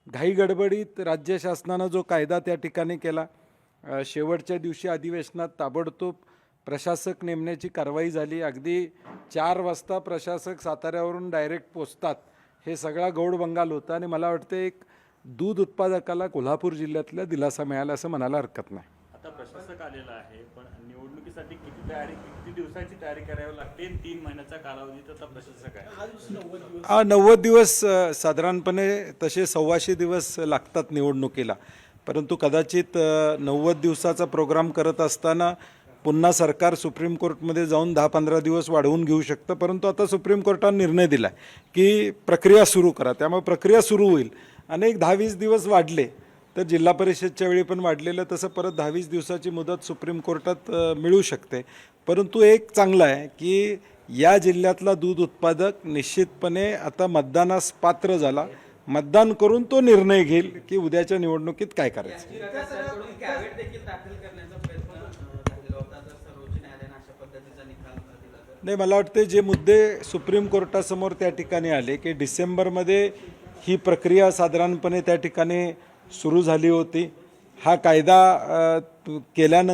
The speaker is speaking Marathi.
घाईगडबडीत राज्य शासनानं जो कायदा त्या ठिकाणी केला, शेवटच्या दिवशी अधिवेशनात ताबडतोब प्रशासक नेमण्याची कारवाई झाली। अगदी 4 वाजता प्रशासक साताऱ्यावरून डायरेक्ट पोचतात, हे सगळा गौड बंगाल होता आणि मला वाटतं एक दूध उत्पादकाला कोल्हापूर जिल्ह्यातला दिलासा मिळाला असं म्हणायला हरकत नाही। आता प्रशासक आलेला आहे, पण निवडणुकीसाठी किती दिवसाची तयारी करावी लागते? 3 महिन्याचा कालावधीत आता प्रशासक आहे। 90 दिवस साधारणपणे, तसे 125 दिवस लागतात निवडणुकीला, परंतु कदाचित 90 दिवसाचा प्रोग्राम करत असताना पुन्हा सरकार सुप्रीम कोर्टमध्ये जाऊन 10-15 दिवस वाढवून घेऊ शकतं। परंतु आता सुप्रीम कोर्टाने निर्णय दिला की प्रक्रिया सुरू करा, त्यामुळे प्रक्रिया सुरू होईल। अनेक 10-20 दिवस वाढले तर जिल्हा परिषदच्या वेळी पण वाढलेलं, तसं परत 10-20 दिवसाची मुदत सुप्रीम कोर्टात मिळू शकते। परंतु एक चांगलं आहे की या जिल्ह्यातला दूध उत्पादक निश्चितपणे आता मतदानास पात्र झाला, मतदान करून तो निर्णय घेईल की उद्याच्या निवडणुकीत काय करायचं। नाही, मला वाटते जे मुद्दे सुप्रीम कोर्टासमोर त्या ठिकाणी आले की डिसेंबरमध्ये ही प्रक्रिया साधारणपणे त्या ठिकाणी सुरू झाली होती। हा कायदा केल्यानंतर